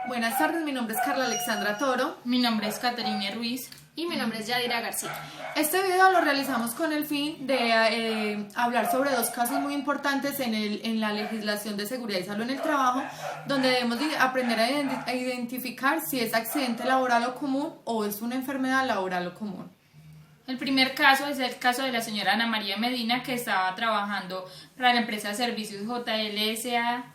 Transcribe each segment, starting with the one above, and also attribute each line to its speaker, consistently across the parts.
Speaker 1: Buenas tardes, mi nombre es Carla Alexandra Toro.
Speaker 2: Mi nombre es Caterine Ruiz.
Speaker 3: Y mi nombre es Yadira García.
Speaker 1: Este video lo realizamos con el fin de hablar sobre dos casos muy importantes en la legislación de seguridad y salud en el trabajo, donde debemos aprender a identificar si es accidente laboral o común o es una enfermedad laboral o común.
Speaker 2: El primer caso es el caso de la señora Ana María Medina, que estaba trabajando para la empresa Servicios JL S.A.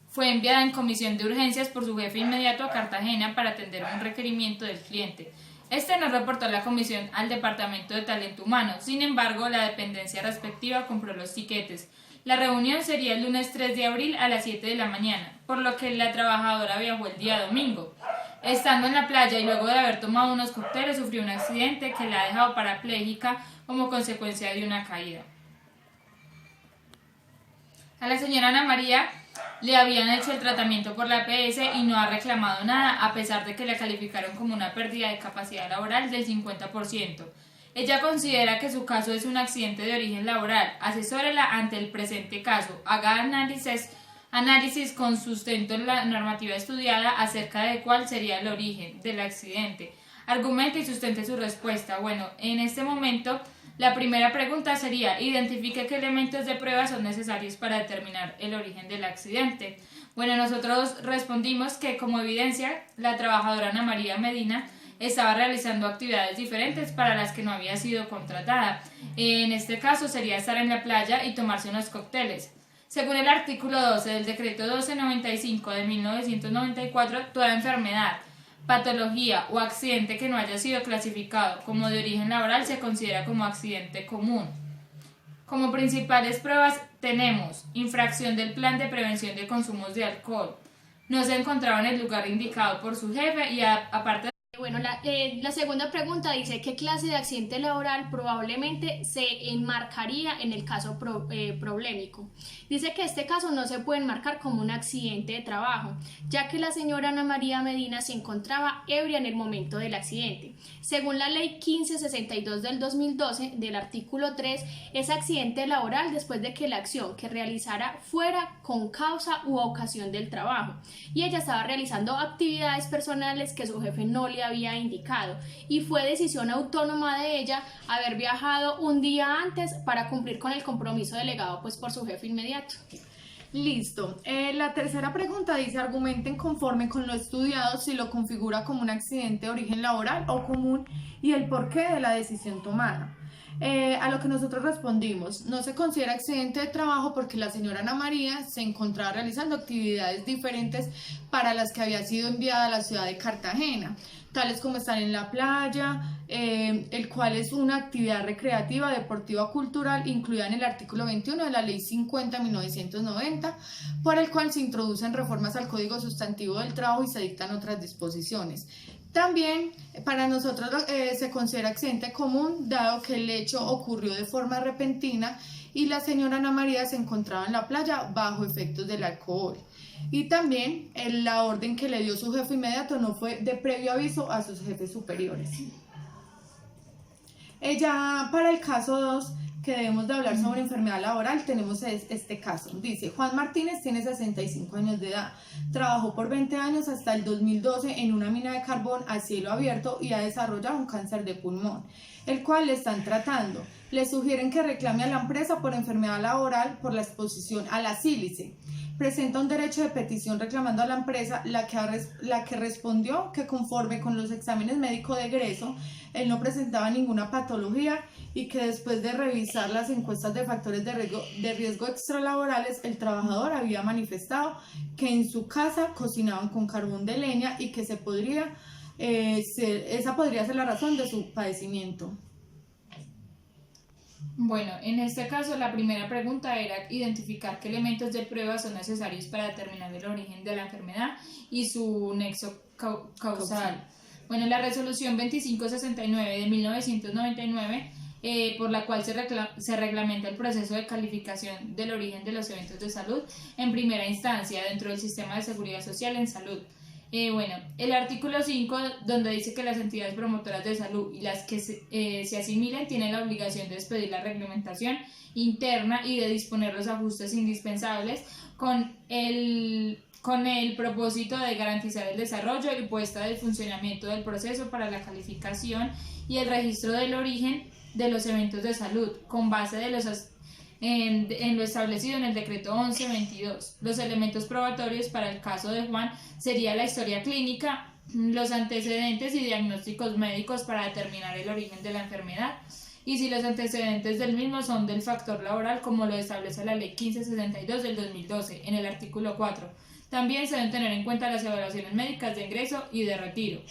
Speaker 2: Fue enviada en comisión de urgencias por su jefe inmediato a Cartagena para atender un requerimiento del cliente. Este no reportó la comisión al Departamento de Talento Humano. Sin embargo, la dependencia respectiva compró los tiquetes. La reunión sería el lunes 3 de abril a las 7 de la mañana, por lo que la trabajadora viajó el día domingo. Estando en la playa y luego de haber tomado unos cócteles, sufrió un accidente que la ha dejado parapléjica como consecuencia de una caída. A la señora Ana María le habían hecho el tratamiento por la EPS y no ha reclamado nada, a pesar de que la calificaron como una pérdida de capacidad laboral del 50%. Ella considera que su caso es un accidente de origen laboral. Asesórela ante el presente caso. Haga análisis con sustento en la normativa estudiada acerca de cuál sería el origen del accidente. Argumente y sustente su respuesta. Bueno, en este momento la primera pregunta sería: identifique qué elementos de prueba son necesarios para determinar el origen del accidente. Bueno, nosotros respondimos que como evidencia la trabajadora Ana María Medina estaba realizando actividades diferentes para las que no había sido contratada. En este caso sería estar en la playa y tomarse unos cócteles. Según el artículo 12 del decreto 1295 de 1994, toda enfermedad, patología o accidente que no haya sido clasificado como de origen laboral se considera como accidente común. Como principales pruebas tenemos infracción del plan de prevención de consumos de alcohol. No se encontraba en el lugar indicado por su jefe y aparte.
Speaker 3: Bueno, la segunda pregunta dice: ¿qué clase de accidente laboral probablemente se enmarcaría en el caso problemático? Dice que este caso no se puede enmarcar como un accidente de trabajo, ya que la señora Ana María Medina se encontraba ebria en el momento del accidente. Según la ley 1562 del 2012, del artículo 3, es accidente laboral después de que la acción que realizara fuera con causa u ocasión del trabajo, y ella estaba realizando actividades personales que su jefe no le había indicado, y fue decisión autónoma de ella haber viajado un día antes para cumplir con el compromiso delegado pues por su jefe inmediato.
Speaker 1: Listo. La tercera pregunta dice: argumenten conforme con lo estudiado si lo configura como un accidente de origen laboral o común y el porqué de la decisión tomada. A lo que nosotros respondimos: no se considera accidente de trabajo porque la señora Ana María se encontraba realizando actividades diferentes para las que había sido enviada a la ciudad de Cartagena, tales como estar en la playa, el cual es una actividad recreativa, deportiva, cultural, incluida en el artículo 21 de la Ley 50/1990, por el cual se introducen reformas al Código Sustantivo del Trabajo y se dictan otras disposiciones. También para nosotros se considera accidente común, dado que el hecho ocurrió de forma repentina y la señora Ana María se encontraba en la playa bajo efectos del alcohol. Y también la orden que le dio su jefe inmediato no fue de previo aviso a sus jefes superiores. Ya para el caso 2, que debemos de hablar sobre enfermedad laboral, tenemos este caso. Dice: Juan Martínez tiene 65 años de edad, trabajó por 20 años hasta el 2012 en una mina de carbón a cielo abierto y ha desarrollado un cáncer de pulmón, el cual le están tratando. Le sugieren que reclame a la empresa por enfermedad laboral por la exposición a la sílice. Presenta un derecho de petición reclamando a la empresa, la que respondió que conforme con los exámenes médicos de egreso, él no presentaba ninguna patología y que después de revisar las encuestas de factores de riesgo extralaborales, el trabajador había manifestado que en su casa cocinaban con carbón de leña y que esa podría ser la razón de su padecimiento.
Speaker 2: Bueno, en este caso la primera pregunta era identificar qué elementos de prueba son necesarios para determinar el origen de la enfermedad y su nexo causal. Bueno, la resolución 2569 de 1999, por la cual se reglamenta el proceso de calificación del origen de los eventos de salud en primera instancia dentro del sistema de seguridad social en salud. Bueno, el artículo 5, donde dice que las entidades promotoras de salud y las que se asimilen tienen la obligación de expedir la reglamentación interna y de disponer los ajustes indispensables con el con el propósito de garantizar el desarrollo y puesta del funcionamiento del proceso para la calificación y el registro del origen de los eventos de salud, con base en lo establecido en el decreto 1122. Los elementos probatorios para el caso de Juan sería la historia clínica, los antecedentes y diagnósticos médicos para determinar el origen de la enfermedad, y si los antecedentes del mismo son del factor laboral, como lo establece la Ley 1562 del 2012 en el artículo 4. También se deben tener en cuenta las evaluaciones médicas de ingreso y de retiro.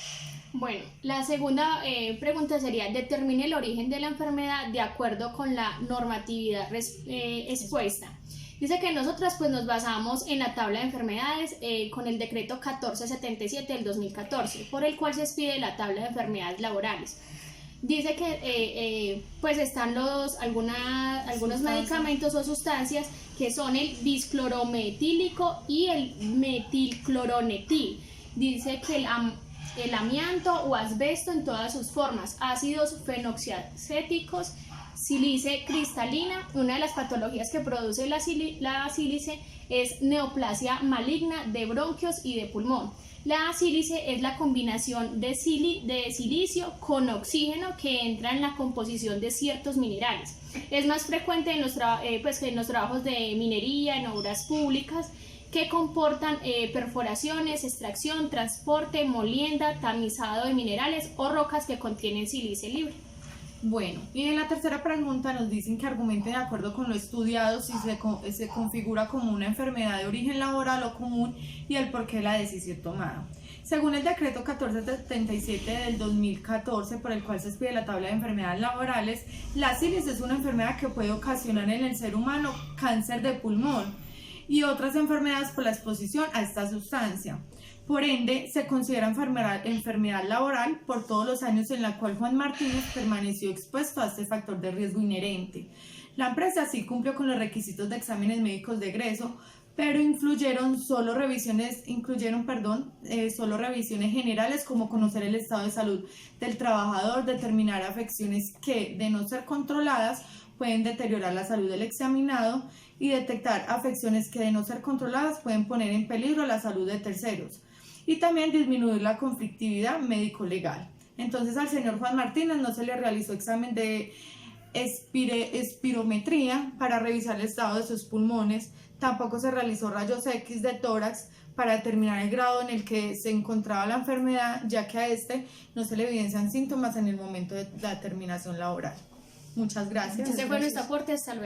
Speaker 3: Bueno, la segunda pregunta sería: determine el origen de la enfermedad de acuerdo con la normatividad expuesta. Dice que nosotras pues nos basamos en la tabla de enfermedades con el decreto 1477 del 2014, por el cual se expide la tabla de enfermedades laborales. Dice que pues están algunos medicamentos o sustancias que son el bisclorometílico y el metilcloronetil. Dice que el amianto o asbesto en todas sus formas, ácidos fenoxiacéticos, sílice cristalina. Una de las patologías que produce la sílice es neoplasia maligna de bronquios y de pulmón. La sílice es la combinación de silicio con oxígeno que entra en la composición de ciertos minerales. Es más frecuente en los trabajos de minería, en obras públicas, que comportan perforaciones, extracción, transporte, molienda, tamizado de minerales o rocas que contienen sílice libre.
Speaker 1: Bueno, y en la tercera pregunta nos dicen que argumente de acuerdo con lo estudiado si se configura como una enfermedad de origen laboral o común y el porqué de la decisión tomada. Según el decreto 1477 del 2014, por el cual se expide la tabla de enfermedades laborales, la sílice es una enfermedad que puede ocasionar en el ser humano cáncer de pulmón y otras enfermedades por la exposición a esta sustancia. Por ende, se considera enfermedad laboral por todos los años en la cual Juan Martínez permaneció expuesto a este factor de riesgo inherente. La empresa sí cumplió con los requisitos de exámenes médicos de egreso, pero incluyeron solo revisiones generales, como conocer el estado de salud del trabajador, determinar afecciones que, de no ser controladas, pueden deteriorar la salud del examinado y detectar afecciones que, de no ser controladas, pueden poner en peligro la salud de terceros. Y también disminuir la conflictividad médico-legal. Entonces al señor Juan Martínez no se le realizó examen de espirometría para revisar el estado de sus pulmones, tampoco se realizó rayos X de tórax para determinar el grado en el que se encontraba la enfermedad, ya que a este no se le evidencian síntomas en el momento de la terminación laboral. Muchas gracias.
Speaker 3: Ese fue nuestro aporte, hasta luego.